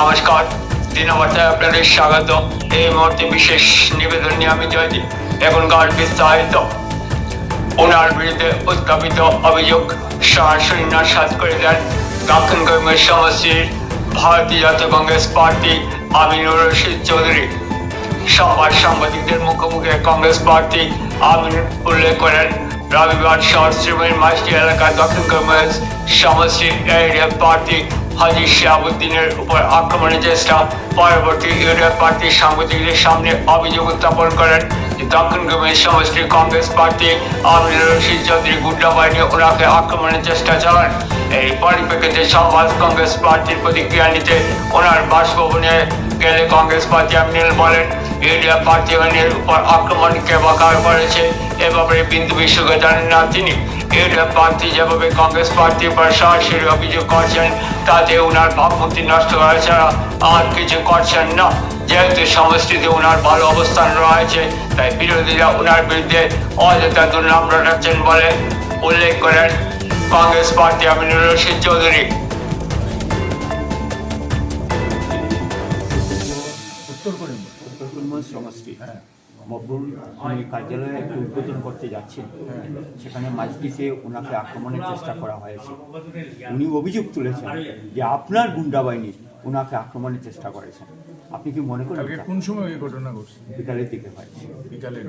নমস্কার, দিনবার্তায় আপনাদের স্বাগত। এই মুহূর্তে বিশেষ নিবেদন নিয়ে আমি জয়দীপ। এখনকার বিস্তারিত। ওনার বিরুদ্ধে উত্থাপিত অভিযোগ সরাসরি নস্যাৎ করে দেন দক্ষিণ করিমের সমষ্টির ভারতীয় জাতীয় কংগ্রেস প্রার্থী আমিনুর রশিদ চৌধুরী। সোমবার সাংবাদিকদের মুখোমুখি কংগ্রেস প্রার্থী আমিন উল্লেখ করেন, রবিবার শহর শ্রীময়ীর মাঝটি এলাকায় দক্ষিণ করিমের সমষ্টির এরিয়া প্রার্থী হাজি শিহাবুদ্দিনের উপর আক্রমণের চেষ্টা। পরবর্তী ইউনিয়ন প্রার্থী সাংবাদিকদের সামনে অভিযোগ উত্থাপন করেন যে দক্ষিণ করিমের সমষ্টির কংগ্রেস প্রার্থী আমিনুর রশিদ চৌধুরী গুন্ডা বাহিনী ওনাকে আক্রমণের চেষ্টা চালান। এই পরিপ্রেক্ষিতে সংবাদ কংগ্রেস প্রার্থীর প্রতিক্রিয়া নিতে ওনার বাসভবনে গেলে কংগ্রেস প্রার্থী আমিনুল বলেন, ইউনিয়ন প্রার্থী আমিনের উপর আক্রমণ কে বা কার করেছে এ ব্যাপারে বিন্দু বিশ্বকে জানেন না তিনি। ইউনিয়ন প্রার্থী যেভাবে কংগ্রেস প্রার্থীর উপর সরাসরি অভিযোগ করছেন তাতে ওনার ভাবমূর্তি নষ্ট করা ছাড়া আর কিছু করছেন না। যেহেতু সমষ্টিতে ওনার ভালো অবস্থান রয়েছে তাই বিরোধীরা ওনার বিরুদ্ধে অযথা দুর্নাম রটাচ্ছেন বলে উল্লেখ করেন কংগ্রেস প্রার্থী আমিনুর রশিদ চৌধুরী। উত্তর করিম সমষ্টি মকবুল উনি কার্যালয়ে একটু উদ্বোধন করতে যাচ্ছেন, সেখানে মাঝদিতে ওনাকে আক্রমণের চেষ্টা করা হয়েছে। উনি অভিযোগ তুলেছেন যে আপনার গুন্ডা বাহিনী ওনাকে আক্রমণের চেষ্টা করেছেন। আপনি কি মনে করেন কোন সময় এই ঘটনা ঘটছে? বিকালের দিকে হয়। বিকালের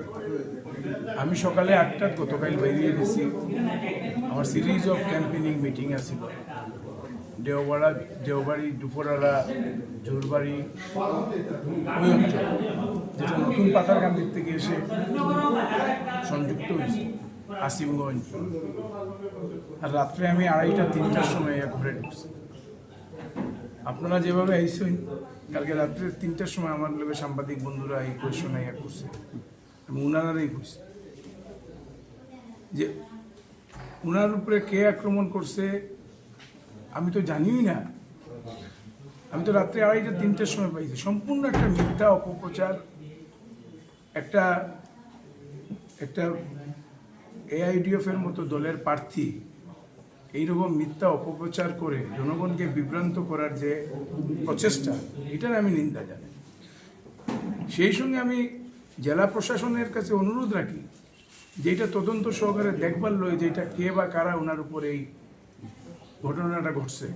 আমি সকালে 8টার গতকাল বেরিয়ে গেছি। আমার সিরিজ অফ ক্যাম্পেনিং মিটিং আছিল দেওবাড়ি, দুপুরালা, জোরবাড়ি, ওই অঞ্চল যেটা নতুন পাতারকান্দির থেকে এসে সংযুক্ত হয়েছে আসিমগঞ্জ। আর রাত্রে আমি 2:30-3টার সময় ঘরে ঢুকছি। আপনারা যেভাবে আইসেন কালকে রাত্রে 3টার সময় আমার লোকের সাংবাদিক বন্ধুরা এই কোয়েশন করছে, আমি উনারাই কইছি যে উনার উপরে কে আক্রমণ করছে আমি তো জানিই না। আমি তো রাত্রে 2:30-3টার সময় পাইছি। সম্পূর্ণ একটা মিথ্যা অপপ্রচার, একটা AIDF এর মতো দলের প্রার্থী এইরকম মিথ্যা অপপ্রচার করে জনগণকে বিভ্রান্ত করার যে প্রচেষ্টা, এটার আমি নিন্দা জানাই। সেই সঙ্গে আমি জেলা প্রশাসনের কাছে অনুরোধ রাখি যে এটা তদন্ত সহকারে দেখবার লয় যে এটা কে বা কারা ওনার উপর এই ঘটনাটা ঘটছে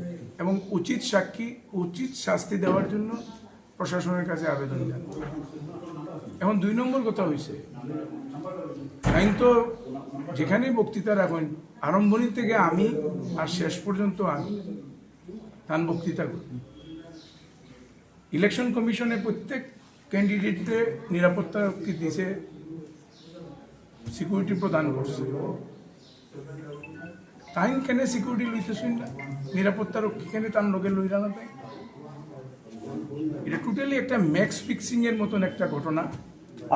এবং উচিত সাক্ষী, উচিত শাস্তি দেওয়ার জন্য প্রশাসনের কাছে আবেদন জানাই। এখন 2 নম্বর কথা হয়েছে, আইন তো যেখানেই বক্তৃতা রাখেন আরম্ভণী থেকে আমি আর শেষ পর্যন্ত আমি তার বক্তৃতা করি। ইলেকশন কমিশনে প্রত্যেক ক্যান্ডিডেটকে নিরাপত্তা রক্ষী দিছে, সিকিউরিটি প্রদান করছে। তাই কেন সিকিউরিটি লইতেছেন না? নিরাপত্তা রক্ষী কেন তার লোকের লইরা না? তাই এটা টোটালি একটা ম্যাক্স ফিক্সিং এর মতন একটা ঘটনা।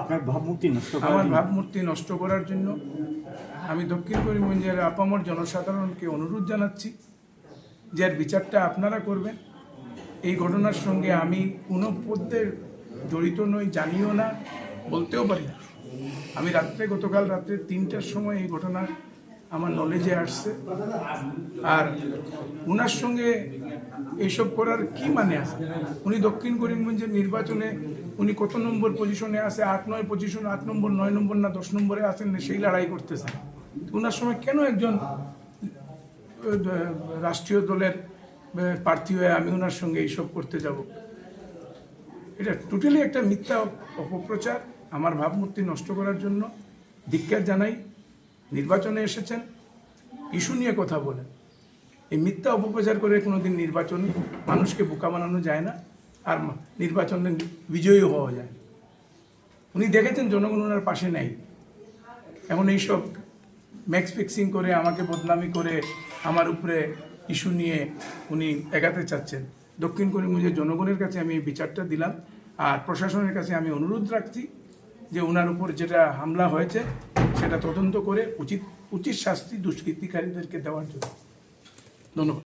আপনার ভাবমূর্তি নষ্ট, আমার ভাবমূর্তি নষ্ট করার জন্য আমি দক্ষিণ করিমগঞ্জের আপামর জনসাধারণকে অনুরোধ জানাচ্ছি যে এর বিচারটা আপনারা করবেন। এই ঘটনার সঙ্গে আমি কোনো পদ্যের জড়িত নই, জানিও না, বলতেও পারি না। আমি গতকাল রাত্রে 3টার সময় এই ঘটনা আমার নলেজে আসছে। আর উনার সঙ্গে এইসব করার কি মানে আছে? উনি দক্ষিণ করিমগঞ্জের নির্বাচনে উনি কত নম্বর পজিশনে আছে? 8-9 পজিশন, 8 নম্বর, 9 নম্বর না 10 নম্বরে আছেন, সেই লড়াই করতেছেন। উনার সময় কেন একজন রাষ্ট্রীয় দলের প্রার্থী হয়ে আমি ওনার সঙ্গে এইসব করতে যাব? এটা টোটালি একটা মিথ্যা অপপ্রচার, আমার ভাবমূর্তি নষ্ট করার জন্য। ধিক্কার জানাই। নির্বাচনে এসেছেন, ইস্যু নিয়ে কথা বলেন। এই মিথ্যা অপপ্রচার করে কোনোদিন নির্বাচন মানুষকে বোকা বানানো যায় না, আর নির্বাচনে বিজয়ী হওয়া যায়। উনি দেখেছেন জনগণ ওনার পাশে নেই। এখন এইসব ম্যাক্স ফিক্সিং করে আমাকে বদনামি করে আমার উপরে ইস্যু নিয়ে উনি এগাতে চাচ্ছেন। দক্ষিণ করিমগঞ্জের জনগণের কাছে আমি এই বিচারটা দিলাম, আর প্রশাসনের কাছে আমি অনুরোধ রাখছি যে ওনার উপর যেটা হামলা হয়েছে সেটা তদন্ত করে উচিত শাস্তি দুষ্কৃতিকারীদেরকে দেওয়ার জন্য। ধন্যবাদ।